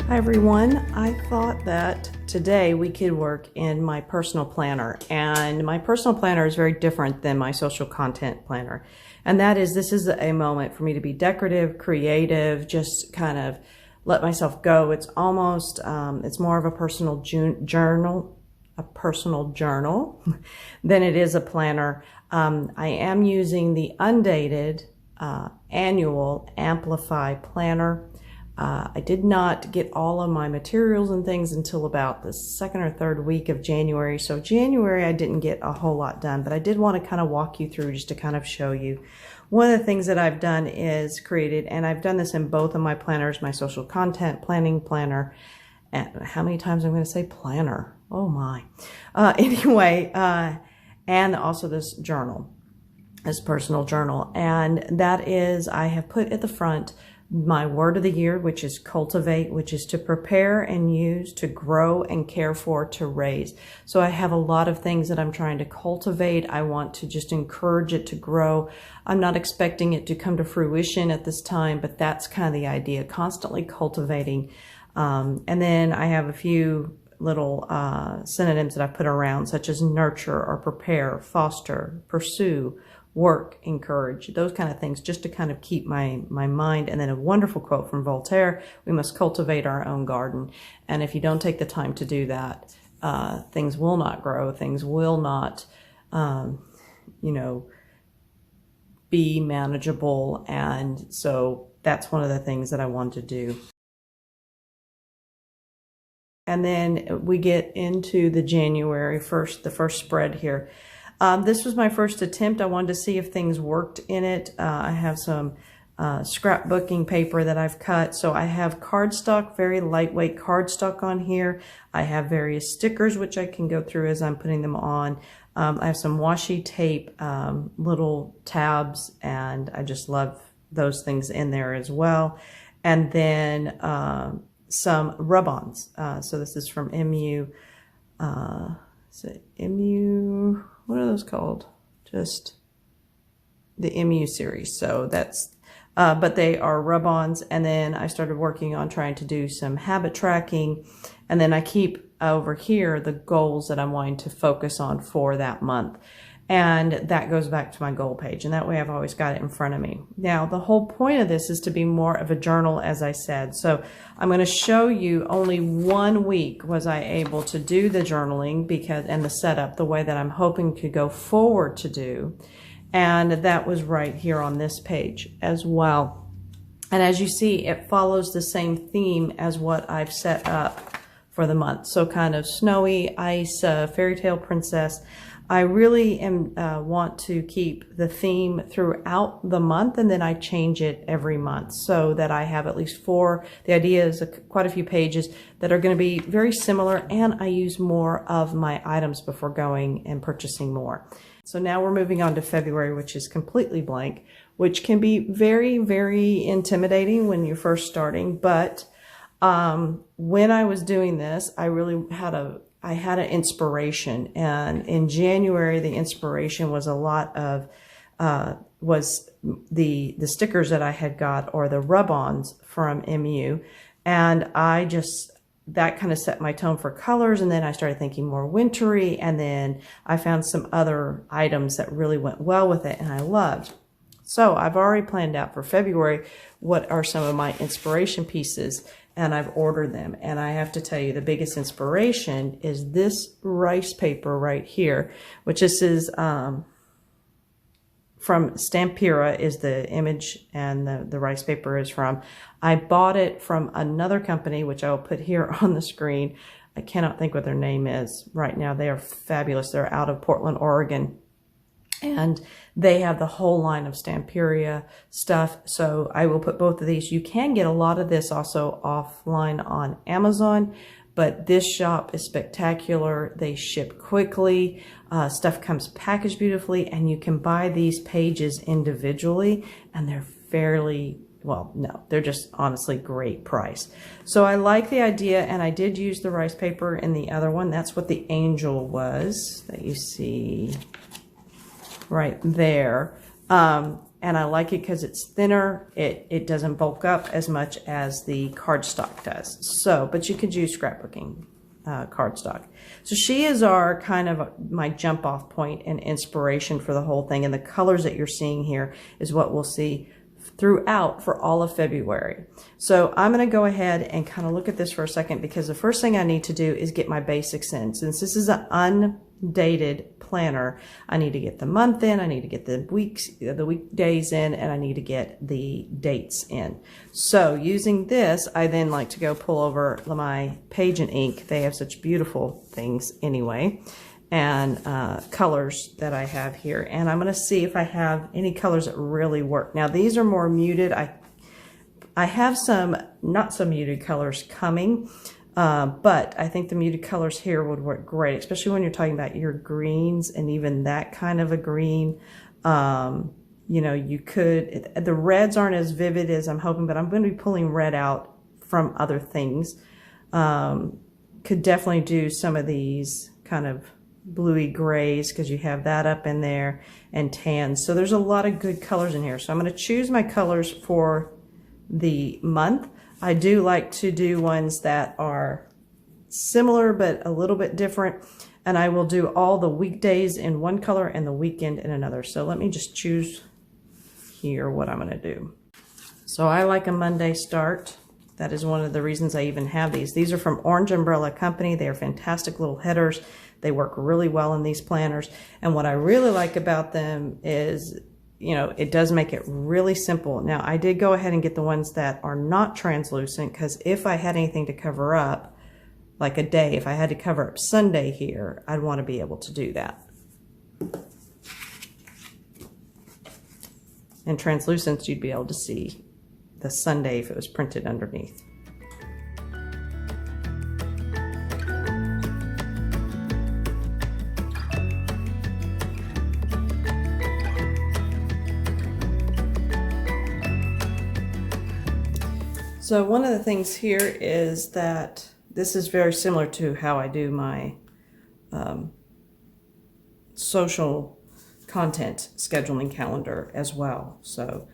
Hi everyone, I thought that today we could work in my personal planner, and my personal planner is very different than my social content planner, and that is this is a moment for me to be decorative, creative, just kind of let myself go. It's almost it's more of a personal journal than it is a planner. I am using the Undated Annual Amplify Planner. I did not get all of my materials and things until about the second or third week of January. So January I didn't get a whole lot done, but I did want to kind of walk you through just to kind of show you. One of the things that I've done is created, and I've done this in both of my planners, my social content planning planner, and how many times I'm going to say planner? Oh my. And also this journal, this personal journal. And that is, I have put at the front my word of the year, which is cultivate, which is to prepare and use, to grow and care for, to raise. So I have a lot of things that I'm trying to cultivate. I want to just encourage it to grow. I'm not expecting it to come to fruition at this time, but that's kind of the idea, constantly cultivating. And then I have a few little synonyms that I put around, such as nurture or prepare, foster, pursue, work, encourage, those kind of things, just to kind of keep my mind. And then a wonderful quote from Voltaire: we must cultivate our own garden. And if you don't take the time to do that, things will not grow, things will not, be manageable. And so that's one of the things that I want to do. And then we get into the January 1st, the first spread here. This was my first attempt. I wanted to see if things worked in it. I have some scrapbooking paper that I've cut. So I have cardstock, very lightweight cardstock on here. I have various stickers, which I can go through as I'm putting them on. I have some washi tape, little tabs, and I just love those things in there as well. And then some rub-ons. So this is from Memo. Memo, what are those called? Just the Memo series. So that's, but they are rub-ons. And then I started working on trying to do some habit tracking. And then I keep over here the goals that I'm wanting to focus on for that month. And that goes back to my goal page. And that way I've always got it in front of me. Now, the whole point of this is to be more of a journal, as I said. So I'm going to show you only 1 week was I able to do the journaling and the setup the way that I'm hoping to go forward to do. And that was right here on this page as well. And as you see, it follows the same theme as what I've set up for the month. So kind of snowy, ice, fairy tale princess. I really want to keep the theme throughout the month, and then I change it every month so that I have at least 4. The idea is quite a few pages that are going to be very similar, and I use more of my items before going and purchasing more. So now we're moving on to February, which is completely blank, which can be very, very intimidating when you're first starting. But when I was doing this, I really had an inspiration, and in January the inspiration was a lot of was the stickers that I had got, or the rub-ons from Memo, and that kind of set my tone for colors. And then I started thinking more wintry, and then I found some other items that really went well with it and I loved. So I've already planned out for February what are some of my inspiration pieces, and I've ordered them. And I have to tell you, the biggest inspiration is this rice paper right here, which this is from Stamperia is the image, and the rice paper is from. I bought it from another company, which I will put here on the screen. I cannot think what their name is right now. They are fabulous. They're out of Portland, Oregon. And they have the whole line of Stamperia stuff. So I will put both of these. You can get a lot of this also offline on Amazon, but this shop is spectacular. They ship quickly. Stuff comes packaged beautifully, and you can buy these pages individually, and they're fairly, well, no, they're just honestly great price. So I like the idea, and I did use the rice paper in the other one. That's what the angel was that you see right there. And I like it because it's thinner. It doesn't bulk up as much as the cardstock does. So, but you could use scrapbooking cardstock. So she is our kind of my jump off point and inspiration for the whole thing. And the colors that you're seeing here is what we'll see throughout for all of February. So I'm going to go ahead and kind of look at this for a second, because the first thing I need to do is get my basics in. Since this is an undated planner, I need to get the month in, I need to get the weekdays in, and I need to get the dates in. So using this, I then like to go pull over my page and ink. They have such beautiful things anyway, and colors that I have here. And I'm going to see if I have any colors that really work. Now these are more muted. I have some not so muted colors coming, but I think the muted colors here would work great, especially when you're talking about your greens and even that kind of a green. You know, you could, the reds aren't as vivid as I'm hoping, but I'm going to be pulling red out from other things. Could definitely do some of these kind of bluey grays, because you have that up in there, and tans. So there's a lot of good colors in here. So I'm going to choose my colors for the month. I do like to do ones that are similar but a little bit different, and I will do all the weekdays in one color and the weekend in another. So let me just choose here what I'm going to do. So I like a Monday start. That is one of the reasons I even have these. These are from Orange Umbrella Company. They are fantastic little headers. They work really well in these planners. And what I really like about them is, you know, it does make it really simple. Now, I did go ahead and get the ones that are not translucent, because if I had anything to cover up, like a day, if I had to cover up Sunday here, I'd want to be able to do that. And translucents, you'd be able to see the Sunday if it was printed underneath. So one of the things here is that this is very similar to how I do my social content scheduling calendar as well. So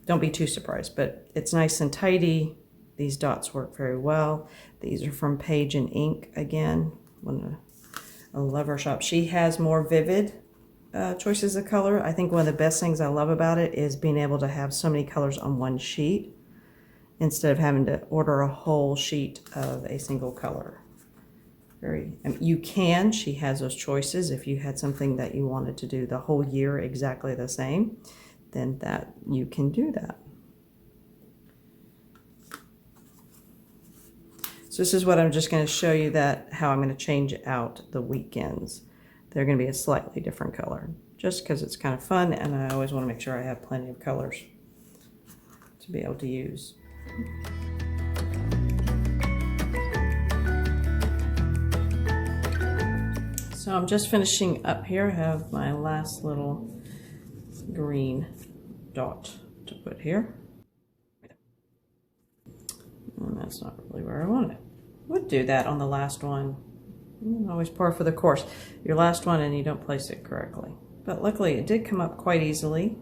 don't be too surprised, but it's nice and tidy. These dots work very well. These are from Page and Ink again. I love her shop. She has more vivid choices of color. I think one of the best things I love about it is being able to have so many colors on one sheet, instead of having to order a whole sheet of a single color. You can, she has those choices. If you had something that you wanted to do the whole year exactly the same, then that you can do that. So this is what I'm just going to show you, that how I'm going to change out the weekends. They're going to be a slightly different color, just because it's kind of fun, and I always want to make sure I have plenty of colors to be able to use. So I'm just finishing up here. I have my last little green dot to put here. And that's not really where I want it. Would do that on the last one. Always par for the course. Your last one and you don't place it correctly. But luckily it did come up quite easily.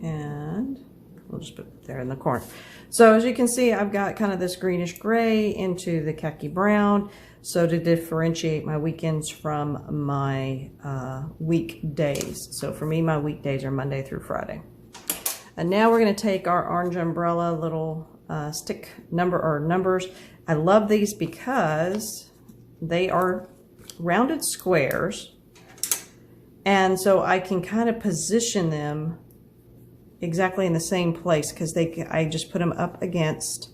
And we'll just put it there in the corner. So as you can see, I've got kind of this greenish gray into the khaki brown. So to differentiate my weekends from my weekdays. So for me, my weekdays are Monday through Friday. And now we're going to take our Orange Umbrella little stick numbers. I love these because they are rounded squares. And so I can kind of position them exactly in the same place, because I just put them up against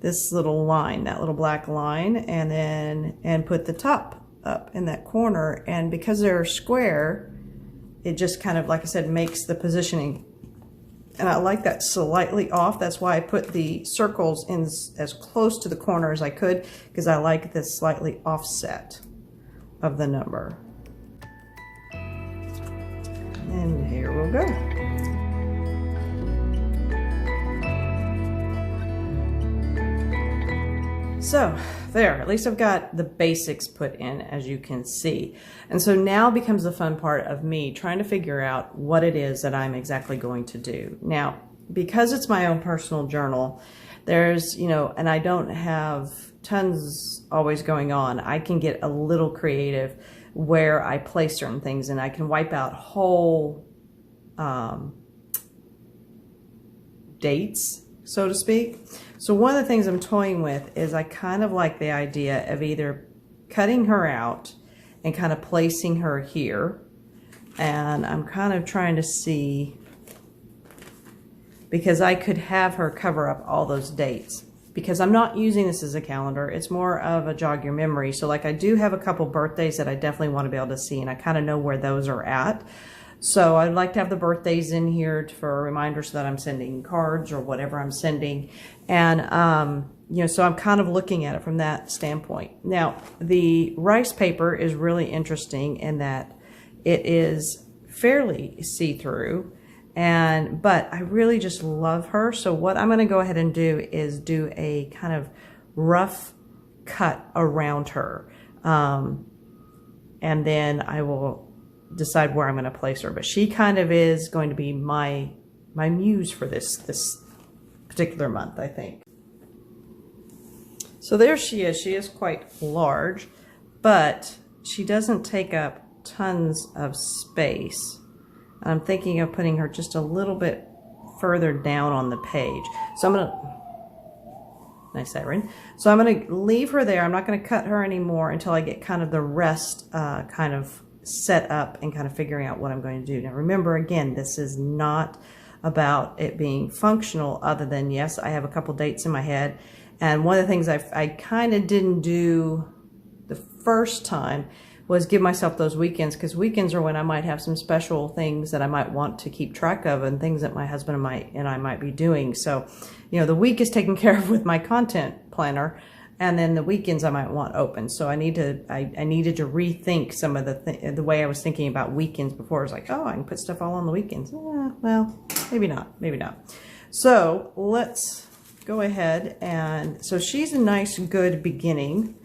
this little line, that little black line, and put the top up in that corner. And because they're square, it just kind of, like I said, makes the positioning. And I like that slightly off. That's why I put the circles in as close to the corner as I could, because I like this slightly offset of the number. And here we'll go. So there, at least I've got the basics put in, as you can see. And so now becomes the fun part of me trying to figure out what it is that I'm exactly going to do. Now, because it's my own personal journal, there's, you know, and I don't have tons always going on, I can get a little creative where I place certain things, and I can wipe out whole dates, so to speak. So one of the things I'm toying with is I kind of like the idea of either cutting her out and kind of placing her here. And I'm kind of trying to see, because I could have her cover up all those dates, because I'm not using this as a calendar. It's more of a jog your memory. So like I do have a couple birthdays that I definitely want to be able to see, and I kind of know where those are at. So I'd like to have the birthdays in here for reminders that I'm sending cards or whatever I'm sending. And, you know, so I'm kind of looking at it from that standpoint. Now, the rice paper is really interesting in that it is fairly see-through, but I really just love her. So what I'm going to go ahead and do is do a kind of rough cut around her. And then I will decide where I'm going to place her. But she kind of is going to be my muse for this particular month, I think. So there she is. She is quite large, but she doesn't take up tons of space. I'm thinking of putting her just a little bit further down on the page. So I'm going to, nice siren. So I'm going to leave her there. I'm not going to cut her anymore until I get kind of the rest kind of set up and kind of figuring out what I'm going to do. Now remember, again, this is not about it being functional, other than, yes, I have a couple dates in my head. And one of the things I kind of didn't do the first time was give myself those weekends, because weekends are when I might have some special things that I might want to keep track of, and things that my husband and I might be doing. So, you know, the week is taken care of with my content planner, and then the weekends I might want open. So I needed to rethink some of the way I was thinking about weekends before. I was like, oh, I can put stuff all on the weekends. Well, maybe not, maybe not. So let's go ahead, and so she's a nice, good beginning.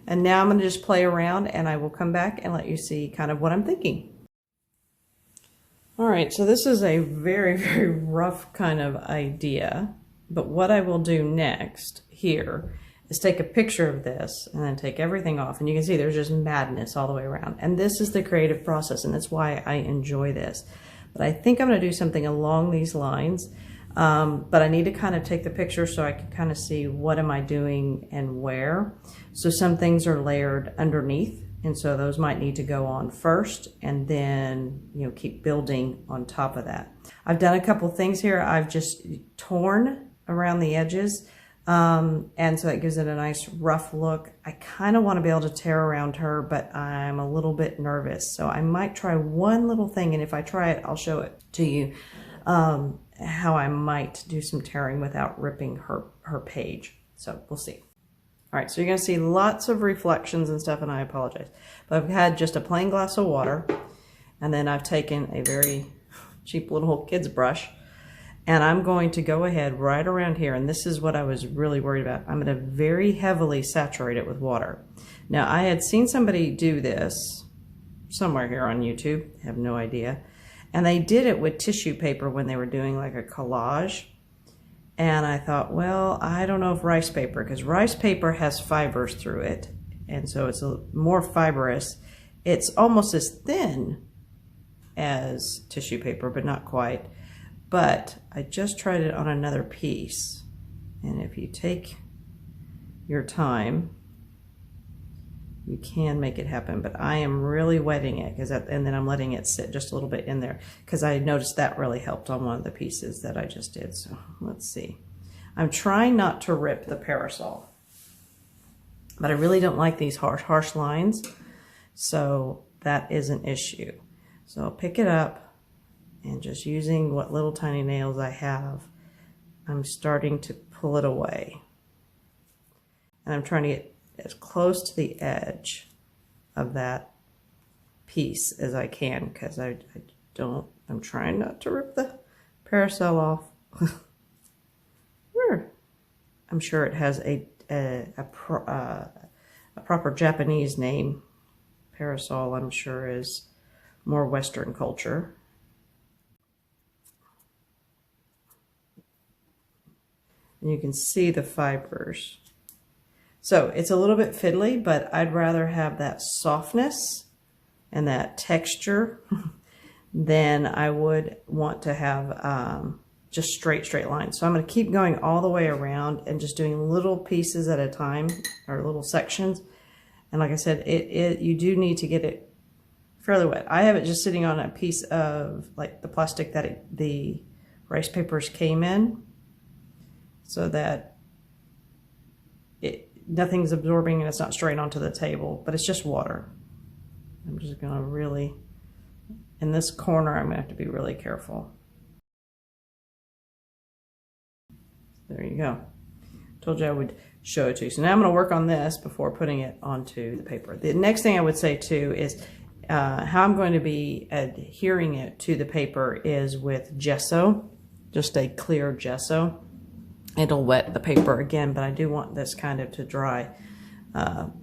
And now I'm going to just play around, and I will come back and let you see kind of what I'm thinking. All right, so this is a very, very rough kind of idea. But what I will do next here is take a picture of this and then take everything off. And you can see there's just madness all the way around. And this is the creative process, and that's why I enjoy this. But I think I'm going to do something along these lines. But I need to kind of take the picture so I can kind of see what am I doing and where. So some things are layered underneath, and so those might need to go on first, and then, you know, keep building on top of that. I've done a couple things here. I've just torn around the edges, and so that gives it a nice rough look. I kind of want to be able to tear around her, but I'm a little bit nervous. So I might try one little thing, and if I try it, I'll show it to you. How I might do some tearing without ripping her page. So we'll see. All right, so you're gonna see lots of reflections and stuff, and I apologize. But I've had just a plain glass of water, and then I've taken a very cheap little kid's brush, and I'm going to go ahead right around here, and this is what I was really worried about. I'm gonna very heavily saturate it with water. Now, I had seen somebody do this somewhere here on YouTube, I have no idea. And they did it with tissue paper when they were doing like a collage. And I thought, well, I don't know if rice paper, because rice paper has fibers through it. And so it's more fibrous. It's almost as thin as tissue paper, but not quite. But I just tried it on another piece. And if you take your time, you can make it happen, but I am really wetting it, and then I'm letting it sit just a little bit in there, because I noticed that really helped on one of the pieces that I just did. So let's see. I'm trying not to rip the parasol, but I really don't like these harsh lines, so that is an issue. So I'll pick it up, and just using what little tiny nails I have, I'm starting to pull it away. And I'm trying to get as close to the edge of that piece as I can, because I'm trying not to rip the parasol off. I'm sure it has a a proper Japanese name. Parasol, I'm sure, is more Western culture. And you can see the fibers. So it's a little bit fiddly, but I'd rather have that softness and that texture than I would want to have just straight lines. So I'm going to keep going all the way around and just doing little pieces at a time, or little sections. And like I said, you do need to get it fairly wet. I have it just sitting on a piece of like the plastic that the rice papers came in, so that nothing's absorbing and it's not straight onto the table, but it's just water. I'm just going to really, in this corner, I'm going to have to be really careful. There you go. Told you I would show it to you. So now I'm going to work on this before putting it onto the paper. The next thing I would say too is how I'm going to be adhering it to the paper is with gesso, just a clear gesso. It'll wet the paper again, but I do want this kind of to dry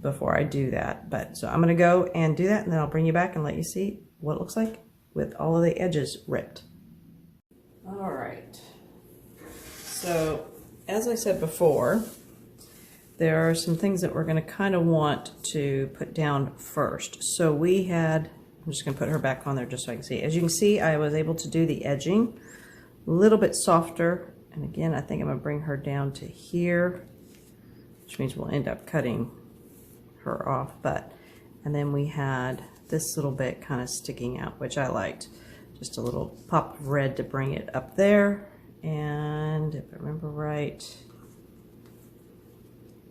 before I do that. So I'm going to go and do that, and then I'll bring you back and let you see what it looks like with all of the edges ripped. All right. So as I said before, there are some things that we're going to kind of want to put down first. So we had, I'm just going to put her back on there just so I can see. As you can see, I was able to do the edging a little bit softer. And again, I think I'm going to bring her down to here, which means we'll end up cutting her off. And then we had this little bit kind of sticking out, which I liked. Just a little pop of red to bring it up there. And if I remember right,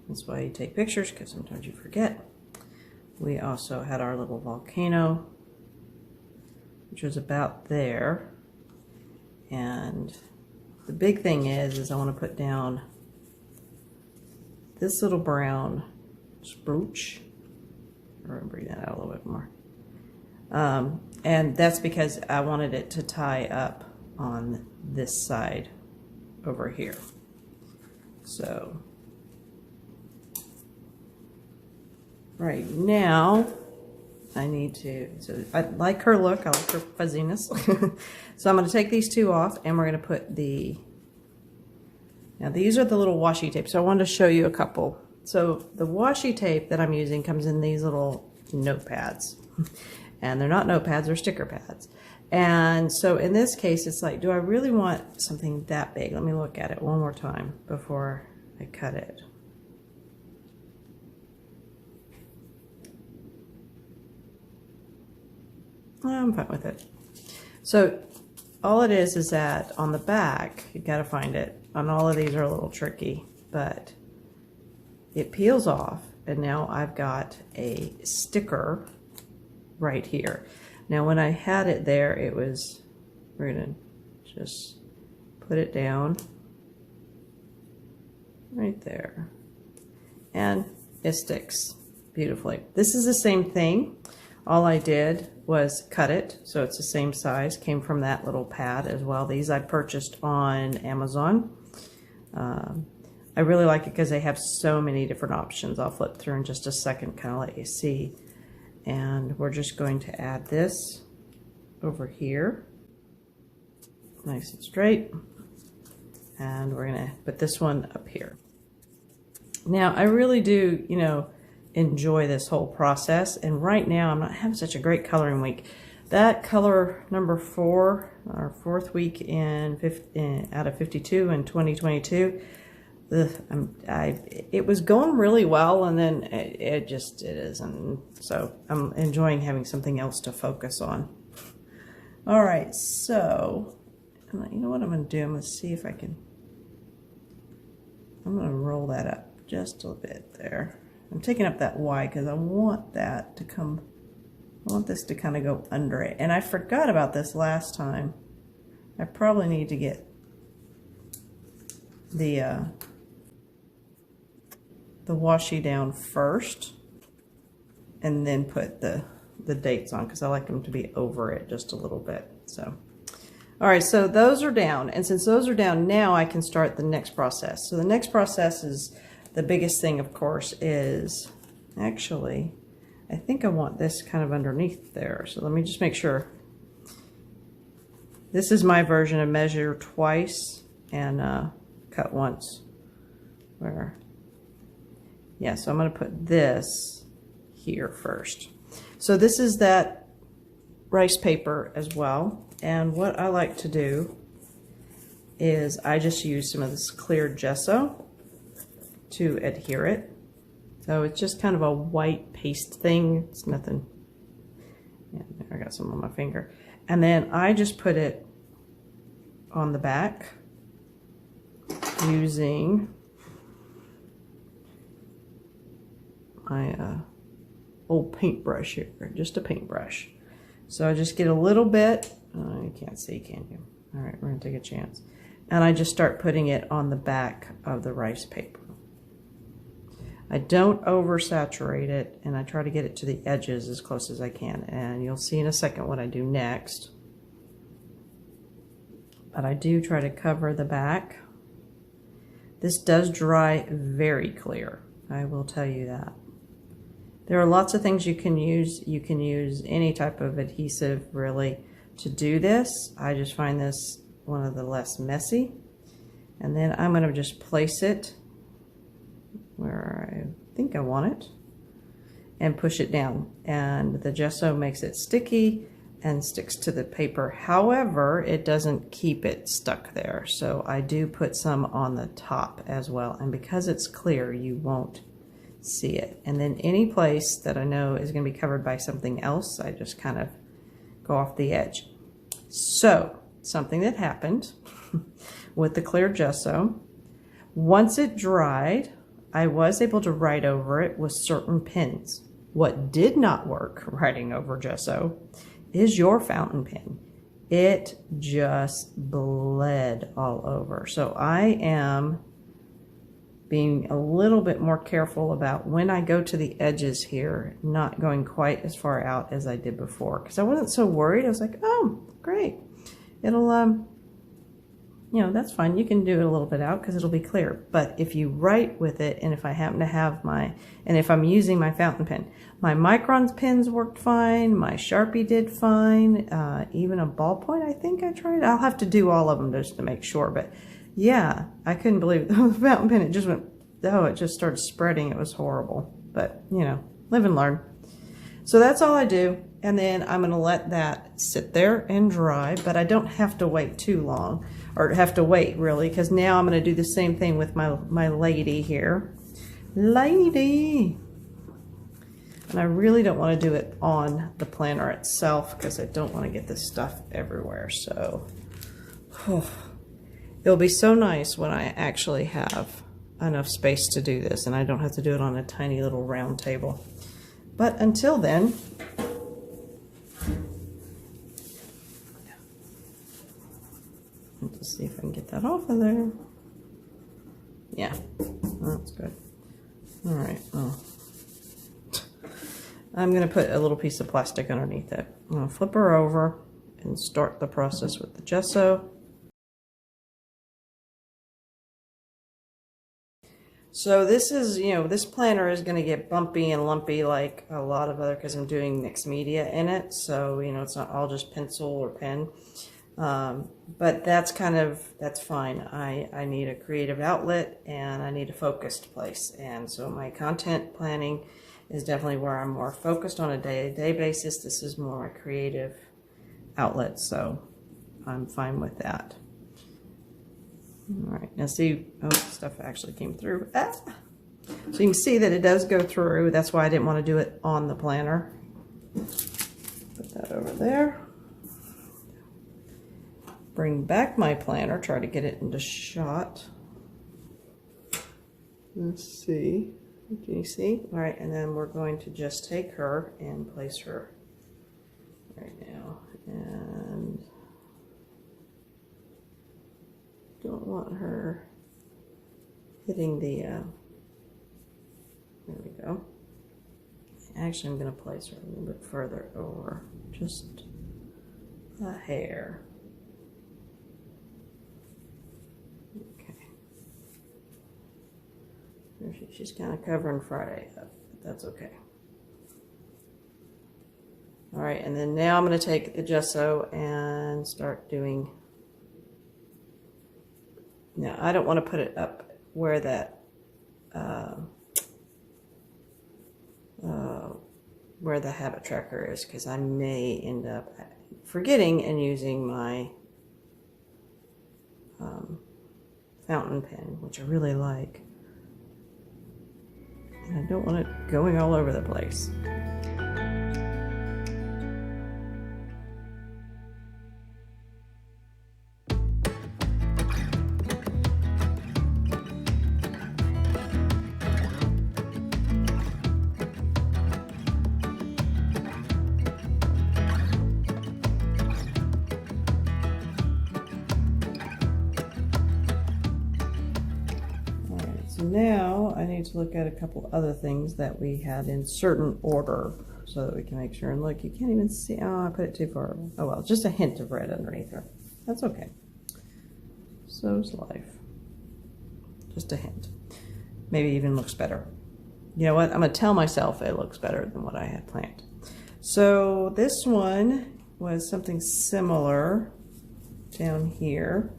that's why you take pictures, because sometimes you forget. We also had our little volcano, which was about there. And the big thing is I want to put down this little brown spruce. Or bring that out a little bit more. And that's because I wanted it to tie up on this side over here. So right now I need to, so I like her look, I like her fuzziness. So I'm going to take these two off, and we're going to put now these are the little washi tapes. So I wanted to show you a couple. So the washi tape that I'm using comes in these little notepads. And they're not notepads, they're sticker pads. And so in this case, it's like, do I really want something that big? Let me look at it one more time before I cut it. I'm fine with it. So all it is that on the back, you got to find it. And all of these are a little tricky, but it peels off. And now I've got a sticker right here. Now when I had it there, it was, we're going to just put it down right there. And it sticks beautifully. This is the same thing. All I did was cut it, so it's the same size. Came from that little pad as well. These I purchased on Amazon. I really like it because they have so many different options. I'll flip through in just a second, kind of let you see. And we're just going to add this over here, nice and straight. And we're going to put this one up here. Now, I really do, enjoy this whole process. And right now, I'm not having such a great coloring week. That color number 4, our 4th week out of 52 in 2022, it was going really well, and then it isn't. So I'm enjoying having something else to focus on. All right, so you know what I'm going to do? I'm going to see if I can. I'm going to roll that up just a bit there. I'm taking up that Y because I want that to come. I want this to kind of go under it. And I forgot about this last time. I probably need to get the washi down first and then put the dates on, because I like them to be over it just a little bit. So all right, so those are down, and since those are down, now I can start the next process. So the next process is The biggest thing, of course, is actually, I think I want this kind of underneath there. So let me just make sure. This is my version of measure twice and cut once. Where, yeah, so I'm going to put this here first. So this is that rice paper as well. And what I like to do is I just use some of this clear gesso to adhere it. So it's just kind of a white paste thing. It's nothing. Yeah, I got some on my finger. And then I just put it on the back using my old paintbrush here, just a paintbrush. So I just get a little bit. You can't see, can you? All right, we're gonna take a chance. And I just start putting it on the back of the rice paper. I don't oversaturate it, and I try to get it to the edges as close as I can. And you'll see in a second what I do next. But I do try to cover the back. This does dry very clear, I will tell you that. There are lots of things you can use. You can use any type of adhesive, really, to do this. I just find this one of the less messy. And then I'm going to just place it where I think I want it and push it down. And the gesso makes it sticky and sticks to the paper. However, it doesn't keep it stuck there. So I do put some on the top as well. And because it's clear, you won't see it. And then any place that I know is going to be covered by something else, I just kind of go off the edge. So something that happened with the clear gesso, once it dried, I was able to write over it with certain pens. What did not work writing over gesso is your fountain pen. It just bled all over. So I am being a little bit more careful about when I go to the edges here, not going quite as far out as I did before, because I wasn't so worried. I was like, oh, great. It'll, you know, that's fine. You can do it a little bit out because it'll be clear. But if you write with it, and if I happen to have and if I'm using my fountain pen, my Micron pens worked fine. My Sharpie did fine. Even a ballpoint, I think I tried. I'll have to do all of them just to make sure. But yeah, I couldn't believe it. The fountain pen, it just went, oh, it just started spreading. It was horrible. But, you know, live and learn. So that's all I do. And then I'm going to let that sit there and dry. But I don't have to wait too long. Or have to wait, really. Because now I'm going to do the same thing with my lady here. Lady! And I really don't want to do it on the planner itself. Because I don't want to get this stuff everywhere. So, it'll be so nice when I actually have enough space to do this and I don't have to do it on a tiny little round table. But until then, let's see if I can get that off of there. Yeah, that's good. All right, well, I'm going to put a little piece of plastic underneath it. I'm going to flip her over and start the process with the gesso. So this is, you know, this planner is going to get bumpy and lumpy like a lot of other, because I'm doing mixed media in it. So, you know, it's not all just pencil or pen. But that's fine. I need a creative outlet and I need a focused place. And so my content planning is definitely where I'm more focused on a day-to-day basis. This is more my creative outlet. So I'm fine with that. All right, now see, oh, stuff actually came through. Ah! So you can see that it does go through. That's why I didn't want to do it on the planner. Put that over there. Bring back my planner, try to get it into shot. Let's see, can you see? All right, and then we're going to just take her and place her right now. And don't want her hitting the, there we go. Actually, I'm going to place her a little bit further over, just a hair. Okay. There she She's kind of covering Friday up, but that's okay. All right, and then now I'm going to take the gesso and start doing. Now I don't want to put it up where that where the habit tracker is, because I may end up forgetting and using my fountain pen, which I really like. And I don't want it going all over the place. Now I need to look at a couple other things that we had in certain order so that we can make sure. And look, you can't even see. Oh, I put it too far. Oh well, just a hint of red underneath her. That's okay. So's life. Just a hint. Maybe even looks better. You know what? I'm going to tell myself it looks better than what I had planned. So this one was something similar down here,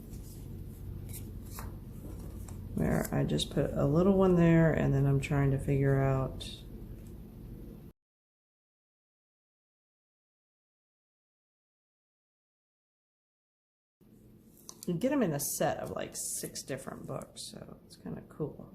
where I just put a little one there, and then I'm trying to figure out you get them in a set of like 6 different books, so it's kind of cool.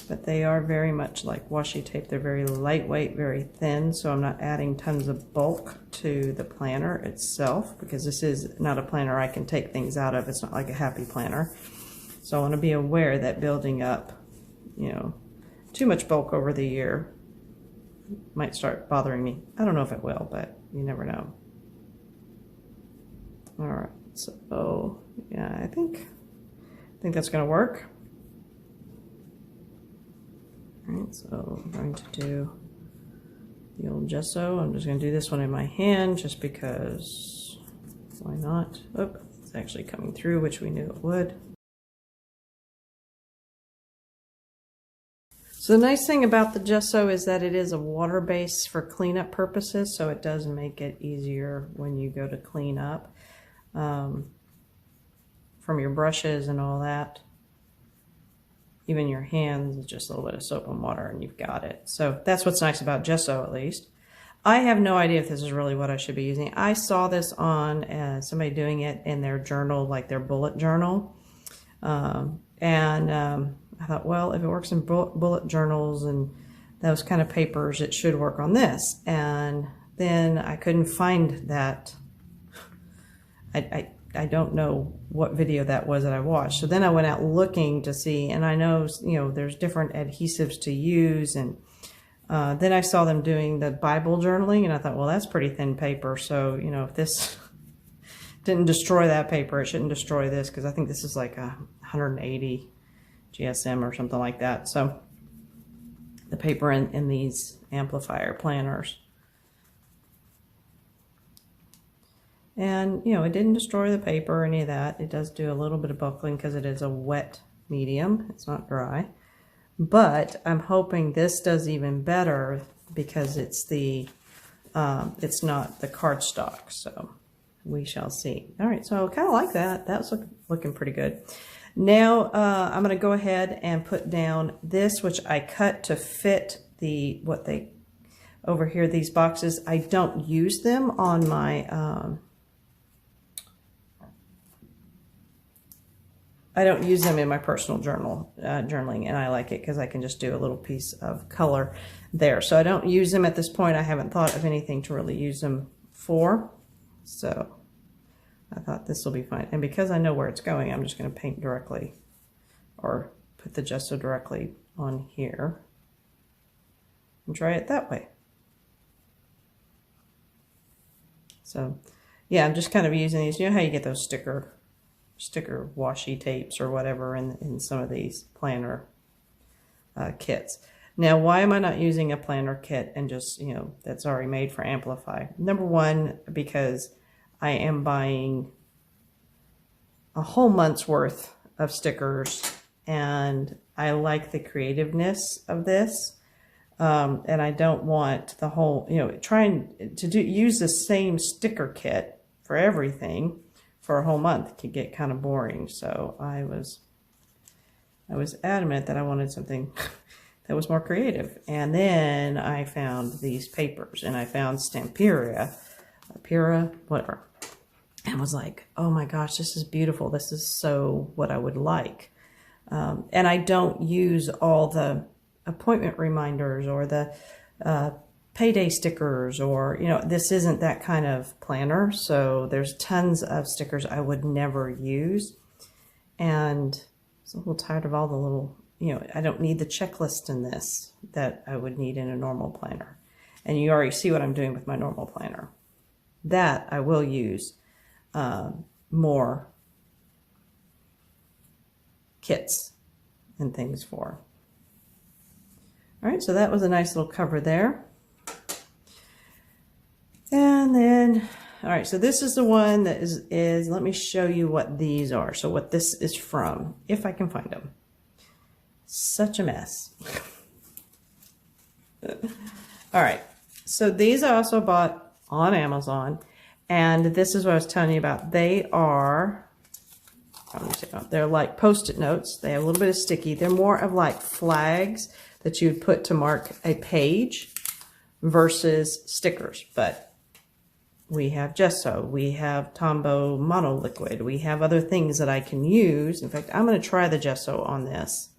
But they are very much like washi tape. They're very lightweight, very thin, so I'm not adding tons of bulk to the planner itself, because this is not a planner I can take things out of. It's not like a happy planner. So I want to be aware that building up, you know, too much bulk over the year might start bothering me. I don't know if it will, but you never know. All right, so yeah, I think that's going to work. All right, so I'm going to do the old gesso. I'm just going to do this one in my hand just because, why not? Oh, it's actually coming through, which we knew it would. So the nice thing about the gesso is that it is a water base for cleanup purposes, so it does make it easier when you go to clean up from your brushes and all that. Even your hands, just a little bit of soap and water and you've got it. So that's what's nice about gesso, at least. I have no idea if this is really what I should be using. I saw this on somebody doing it in their journal, like their bullet journal. I thought, well, if it works in bullet journals and those kind of papers, it should work on this. And then I couldn't find that. I don't know what video that was that I watched. So then I went out looking to see, and I know, you know, there's different adhesives to use. And then I saw them doing the Bible journaling, and I thought, well, that's pretty thin paper. So, you know, if this didn't destroy that paper, it shouldn't destroy this, because I think this is like 180 GSM or something like that. So the paper in these amplifier planners. And, you know, it didn't destroy the paper or any of that. It does do a little bit of buckling because it is a wet medium. It's not dry. But I'm hoping this does even better because it's the, it's not the cardstock. So we shall see. All right, so I kind of like that. That's looking pretty good. Now I'm going to go ahead and put down this, which I cut to fit the, over here, these boxes. I don't use them on my, I don't use them in my personal journaling, and I like it because I can just do a little piece of color there. So I don't use them at this point. I haven't thought of anything to really use them for. So I thought this will be fine. And because I know where it's going, I'm just going to paint directly or put the gesso directly on here and try it that way. So yeah, I'm just kind of using these. You know how you get those sticker washi tapes or whatever in some of these planner kits. Now, why am I not using a planner kit and just, you know, that's already made for Amplify? Number one, because I am buying a whole month's worth of stickers, and I like the creativeness of this. And I don't want the whole, trying to use the same sticker kit for everything for a whole month could get kind of boring. So I was adamant that I wanted something that was more creative. And then I found these papers, and I found Stamperia, whatever, and was like, oh my gosh, this is beautiful. This is so what I would like. And I don't use all the appointment reminders or the payday stickers, or this isn't that kind of planner, so there's tons of stickers I would never use, and I was a little tired of all the little, I don't need the checklist in this that I would need in a normal planner. And you already see what I'm doing with my normal planner. That I will use more kits and things for. All right, so that was a nice little cover there. And then, all right, so this is the one that is let me show you what these are. So what this is from, if I can find them. Such a mess. All right, so these I also bought on Amazon, and this is what I was telling you about. They are, they're like Post-it notes. They have a little bit of sticky. They're more of like flags that you would put to mark a page versus stickers. But we have Gesso, we have Tombow monoliquid, we have other things that I can use. In fact, I'm going to try the Gesso on this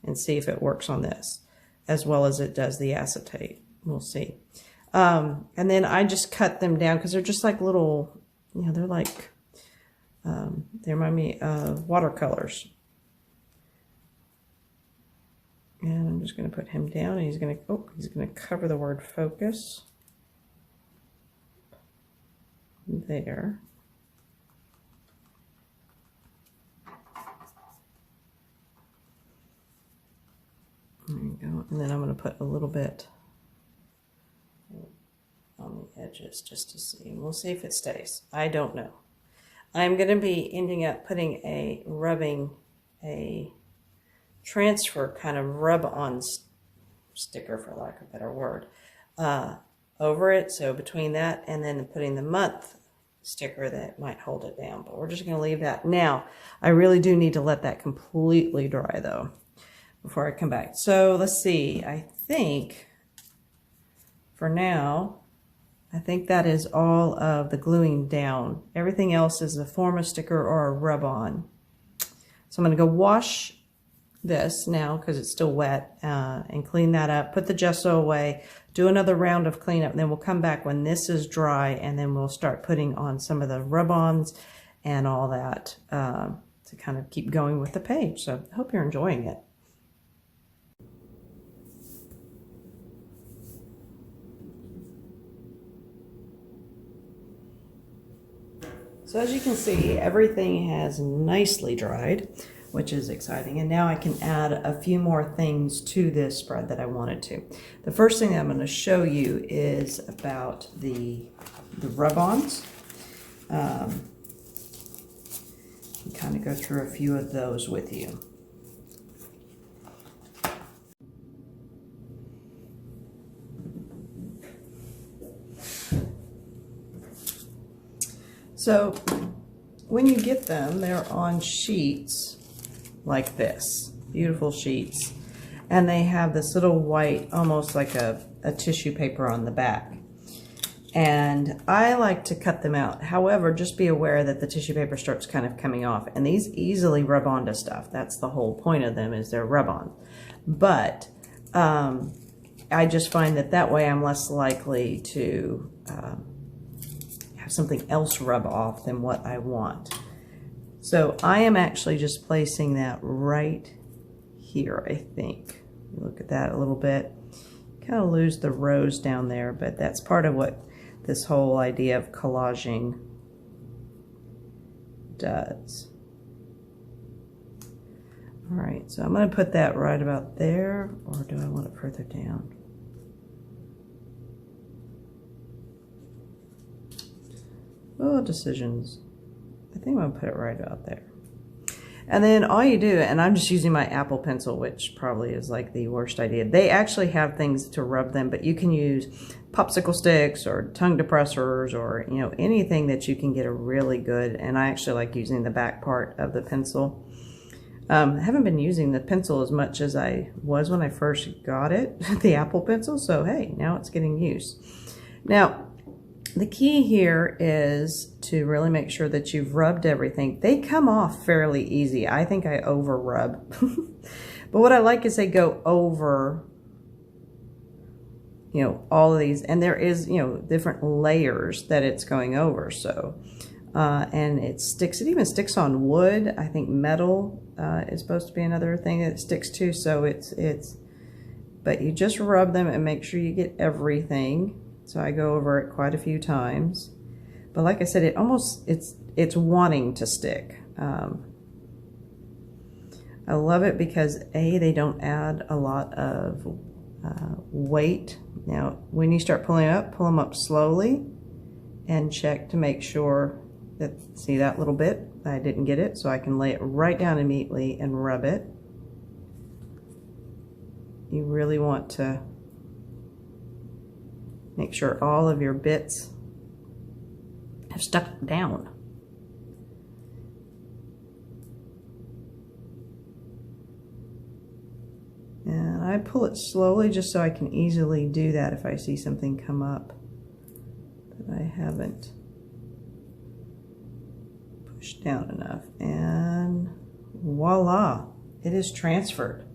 and see if it works on this as well as it does the acetate. We'll see. And then I just cut them down because they're just like little, they're like, they remind me of watercolors. And I'm just going to put him down, and he's going to cover the word focus there. There you go. And then I'm going to put a little bit on the edges just to see. We'll see if it stays. I don't know. I'm going to be ending up putting rubbing a transfer kind of rub-on sticker, for lack of a better word, over it. So between that and then putting the month sticker that might hold it down. But we're just going to leave that. Now, I really do need to let that completely dry, though, before I come back. So let's see. I think, for now, I think that is all of the gluing down. Everything else is a form of sticker or a rub-on. So I'm going to go wash this now because it's still wet and clean that up, put the gesso away, do another round of cleanup, and then we'll come back when this is dry, and then we'll start putting on some of the rub-ons and all that to kind of keep going with the page. So I hope you're enjoying it. So as you can see, everything has nicely dried, which is exciting. And now I can add a few more things to this spread that I wanted to. The first thing that I'm going to show you is about the rub-ons. Kind of go through a few of those with you. So when you get them, they're on sheets like this, beautiful sheets. And they have this little white, almost like a tissue paper on the back. And I like to cut them out. However, just be aware that the tissue paper starts kind of coming off. And these easily rub onto stuff. That's the whole point of them, is they're rub-on. But I just find that way I'm less likely to have something else rub off than what I want. So I am actually just placing that right here, I think. Look at that a little bit. Kind of lose the rows down there, but that's part of what this whole idea of collaging does. All right, so I'm going to put that right about there, or do I want it further down? Oh, decisions. I think I'm gonna put it right about there. And then all you do, and I'm just using my Apple pencil, which probably is like the worst idea. They actually have things to rub them, but you can use popsicle sticks or tongue depressors or, you know, anything that you can get a really good, and I actually like using the back part of the pencil. I haven't been using the pencil as much as I was when I first got it, the Apple pencil, so hey, now it's getting used. Now, the key here is to really make sure that you've rubbed everything. They come off fairly easy. I think I over rub. But what I like is they go over, you know, all of these, and there is, you know, different layers that it's going over. So, and it sticks, it even sticks on wood. I think metal is supposed to be another thing that it sticks to. So but you just rub them and make sure you get everything. So I go over it quite a few times, but like I said, it's wanting to stick. I love it because they don't add a lot of weight. Now, when you start pulling up, pull them up slowly and check to make sure that, see that little bit, I didn't get it, so I can lay it right down immediately and rub it. You really want to make sure all of your bits have stuck down. And I pull it slowly just so I can easily do that if I see something come up that I haven't pushed down enough. And voila, it is transferred.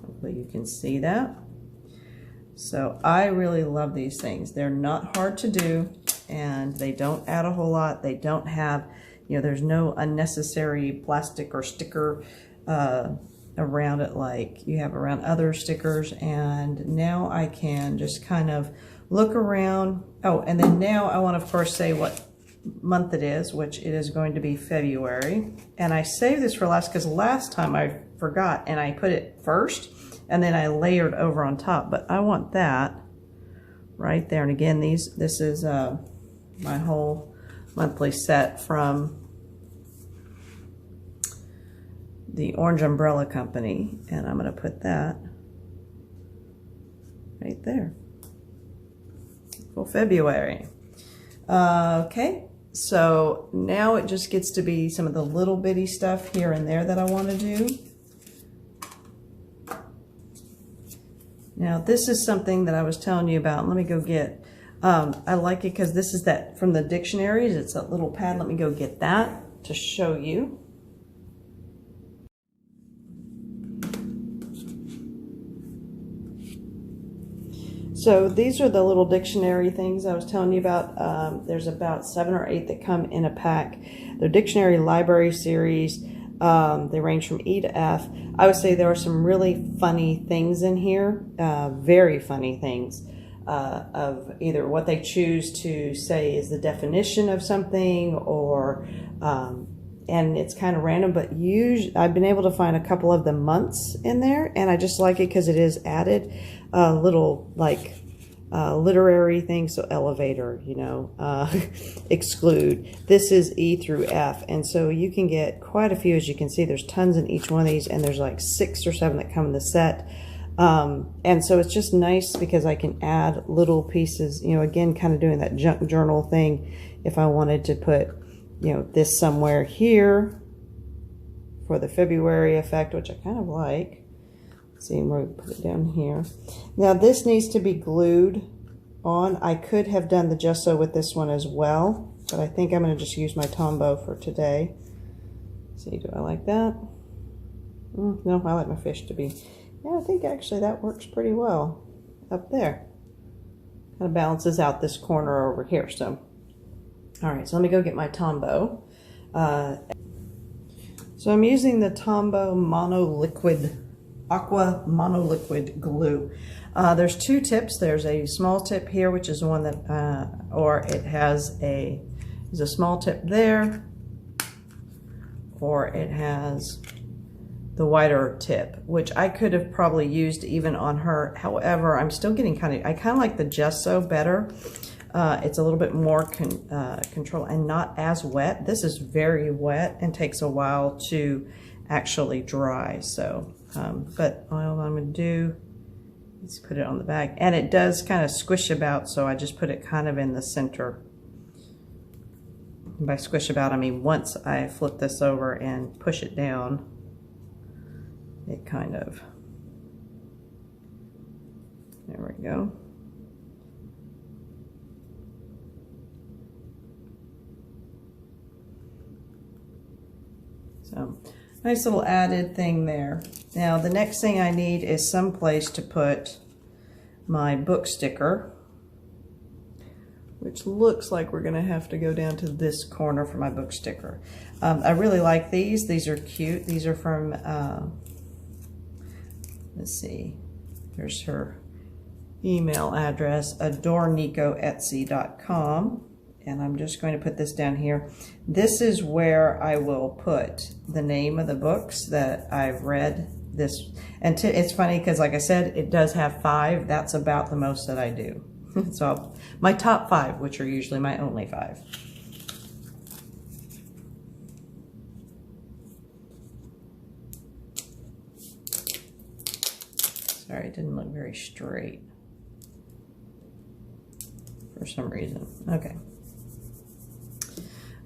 Hopefully you can see that. So I really love these things. They're not hard to do, and they don't add a whole lot. They don't have, you know, there's no unnecessary plastic or sticker around it like you have around other stickers. And now I can just kind of look around. Oh, and then now I want to, of course, say what month it is, which it is going to be February. And I saved this for last because last time I forgot and I put it first. And then I layered over on top, but I want that right there. And again, this is my whole monthly set from the Orange Umbrella Company, and I'm going to put that right there for February. Okay, so now it just gets to be some of the little bitty stuff here and there that I want to do. Now this is something that I was telling you about. Let me go get, I like it because this is that from the dictionaries. It's that little pad. Let me go get that to show you. So these are the little dictionary things I was telling you about. There's about 7 or 8 that come in a pack. They're dictionary library series. They range from E to F. I would say there are some really funny things in here, very funny things, of either what they choose to say is the definition of something, or and it's kind of random, but usually I've been able to find a couple of the months in there, and I just like it because it is added little like literary things. So elevator, you know, exclude. This is E through F, and so you can get quite a few. As you can see, there's tons in each one of these, and there's like 6 or 7 that come in the set. And so it's just nice because I can add little pieces, you know, again, kind of doing that junk journal thing. If I wanted to put, you know, this somewhere here for the February effect, which I kind of like. Let's see, we'll put it down here. Now this needs to be glued on. I could have done the gesso with this one as well, but I think I'm going to just use my Tombow for today. Let's see, do I like that? No, I like my fish to be. Yeah, I think actually that works pretty well up there. Kind of balances out this corner over here. So, all right, so let me go get my Tombow. So I'm using the Tombow Aqua Mono Liquid Glue. There's 2 tips. There's a small tip here, which is one that, or it has there's a small tip there, or it has the wider tip, which I could have probably used even on her. However, I'm still getting I kind of like the gesso better. It's a little bit more control and not as wet. This is very wet and takes a while to actually dry. So, but all I'm going to do is put it on the back, and it does kind of squish about, so I just put it kind of in the center. And by squish about, I mean once I flip this over and push it down, it kind of, there we go. So nice little added thing there. Now the next thing I need is some place to put my book sticker, which looks like we're gonna have to go down to this corner for my book sticker. I really like these. These are cute. These are from, let's see, there's her email address, AdoreNeko@etsy.com. And I'm just going to put this down here. This is where I will put the name of the books that I've read this. And it's funny because, like I said, it does have 5. That's about the most that I do. So my top 5, which are usually my only 5. Sorry, it didn't look very straight for some reason. Okay.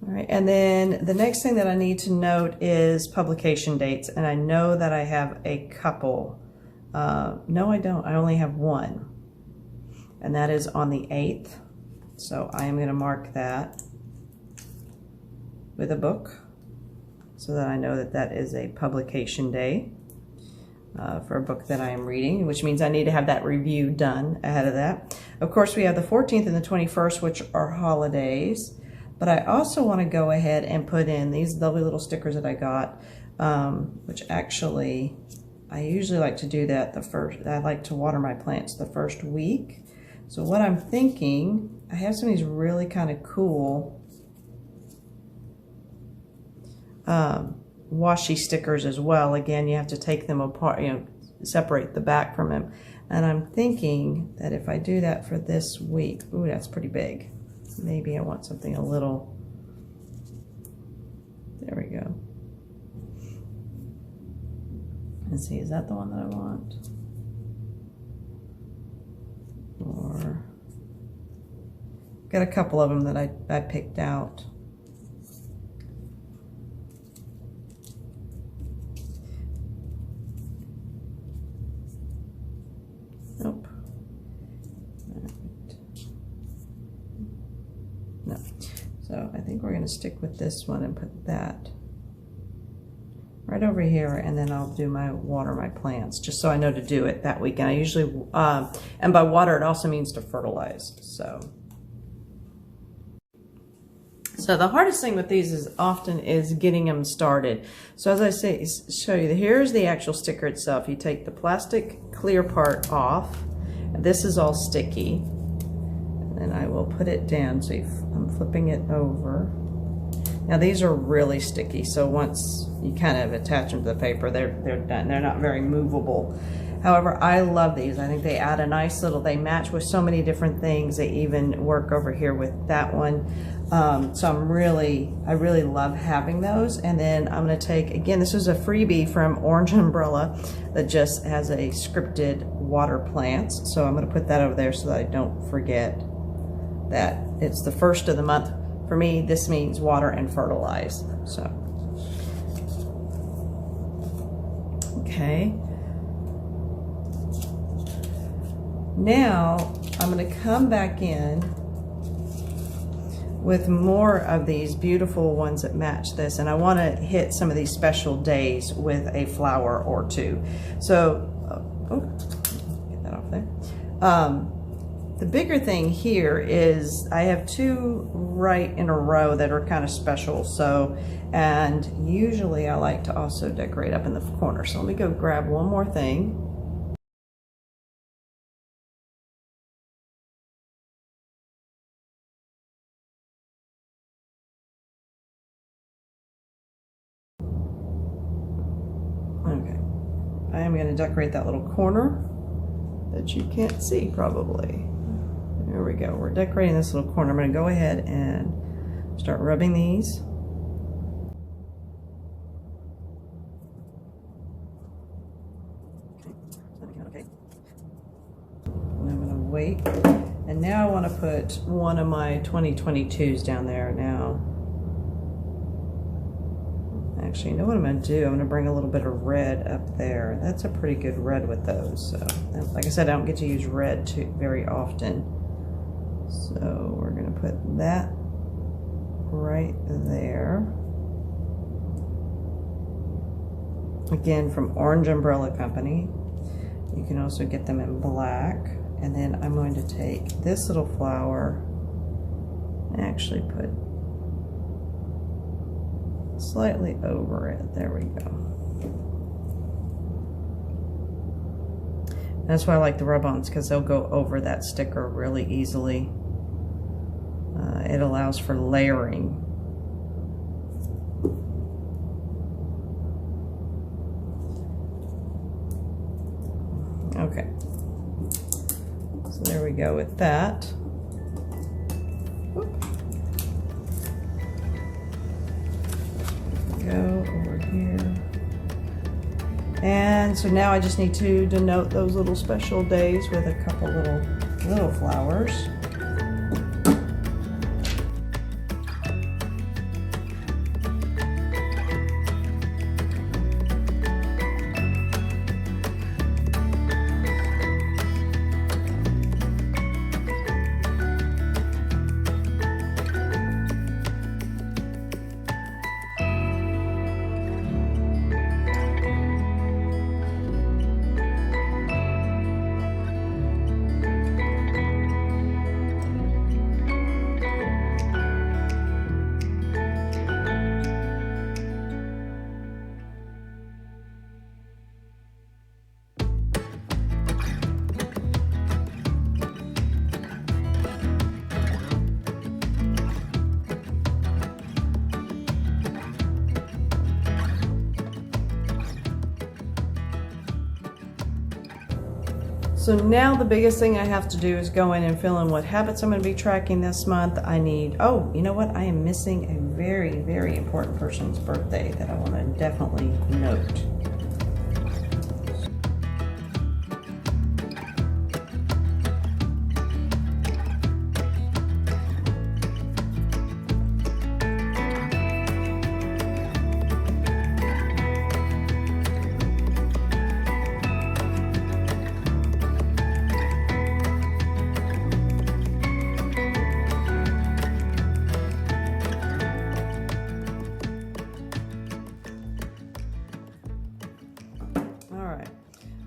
All right, and then the next thing that I need to note is publication dates, and I know that I have a couple. No, I don't. I only have one, and that is on the 8th. So I am going to mark that with a book so that I know that that is a publication day for a book that I am reading, which means I need to have that review done ahead of that. Of course, we have the 14th and the 21st, which are holidays. But I also want to go ahead and put in these lovely little stickers that I got, which actually, I usually like to do that I like to water my plants the first week. So what I'm thinking, I have some of these really kind of cool washi stickers as well. Again, you have to take them apart, you know, separate the back from them. And I'm thinking that if I do that for this week, ooh, that's pretty big. Maybe I want something a little, there we go. Let's see, is that the one that I want? Or, got a couple of them that I picked out. Nope. No. So I think we're going to stick with this one and put that right over here, and then I'll do my water my plants, just so I know to do it that week. And I usually, and by water it also means to fertilize. So the hardest thing with these is often getting them started. So as I say, show you, here's the actual sticker itself. You take the plastic clear part off. This is all sticky. And I will put it down. So I'm flipping it over. Now these are really sticky, so once you kind of attach them to the paper, they're done. They're not very movable. However, I love these. I think they add a nice little, they match with so many different things. They even work over here with that one. So I really love having those. And then I'm gonna take, again, this was a freebie from Orange Umbrella that just has a scripted water plants. So I'm gonna put that over there so that I don't forget that it's the first of the month. For me, this means water and fertilize. So, okay. Now I'm going to come back in with more of these beautiful ones that match this, and I want to hit some of these special days with a flower or two. So, get that off there. The bigger thing here is I have 2 right in a row that are kind of special. So, and usually I like to also decorate up in the corner. So let me go grab one more thing. Okay, I am going to decorate that little corner that you can't see probably. There we go. We're decorating this little corner. I'm going to go ahead and start rubbing these. Okay. And I'm going to wait. And now I want to put one of my 2022s down there now. Actually, you know what I'm going to do? I'm going to bring a little bit of red up there. That's a pretty good red with those. So, like I said, I don't get to use red very often. So we're going to put that right there. Again, from Orange Umbrella Company. You can also get them in black. And then I'm going to take this little flower and actually put slightly over it. There we go. That's why I like the rub-ons, because they'll go over that sticker really easily. It allows for layering. Okay. So there we go with that. Whoop. Go over here. And so now I just need to denote those little special days with a couple little flowers. So now the biggest thing I have to do is go in and fill in what habits I'm going to be tracking this month. I need, oh, you know what? I am missing a very, very important person's birthday that I want to definitely note.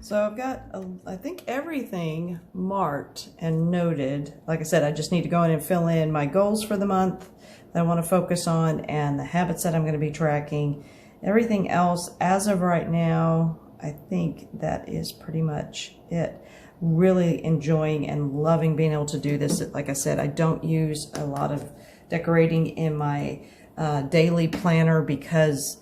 So I've got, I think, everything marked and noted. Like I said, I just need to go in and fill in my goals for the month that I want to focus on and the habits that I'm going to be tracking. Everything else, as of right now, I think that is pretty much it. Really enjoying and loving being able to do this. Like I said, I don't use a lot of decorating in my daily planner because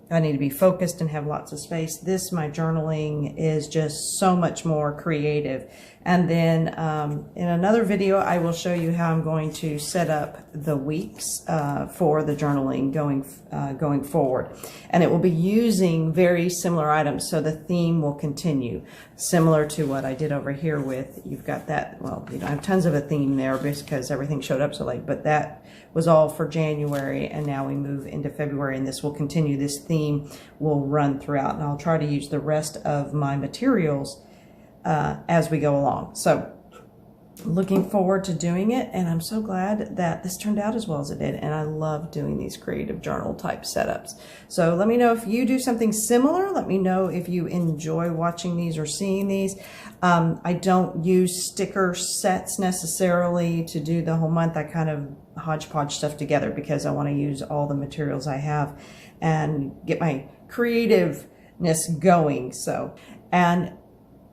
I need to be focused and have lots of space. This, my journaling, is just so much more creative. And then in another video, I will show you how I'm going to set up the weeks for the journaling going forward. And it will be using very similar items, so the theme will continue. Similar to what I did over here with, you've got that, well, you know, I have tons of a theme there because everything showed up so late, but that was all for January, and now we move into February, and this will continue. This theme will run throughout, and I'll try to use the rest of my materials as we go along. So looking forward to doing it, and I'm so glad that this turned out as well as it did, and I love doing these creative journal type setups. So let me know if you do something similar. Let me know if you enjoy watching these or seeing these. I don't use sticker sets necessarily to do the whole month. I kind of hodgepodge stuff together because I want to use all the materials I have and get my creativeness going. So, and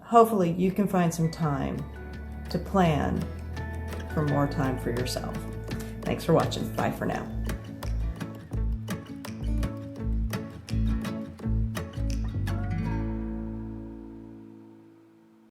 hopefully you can find some time to plan for more time for yourself. Thanks for watching. Bye for now.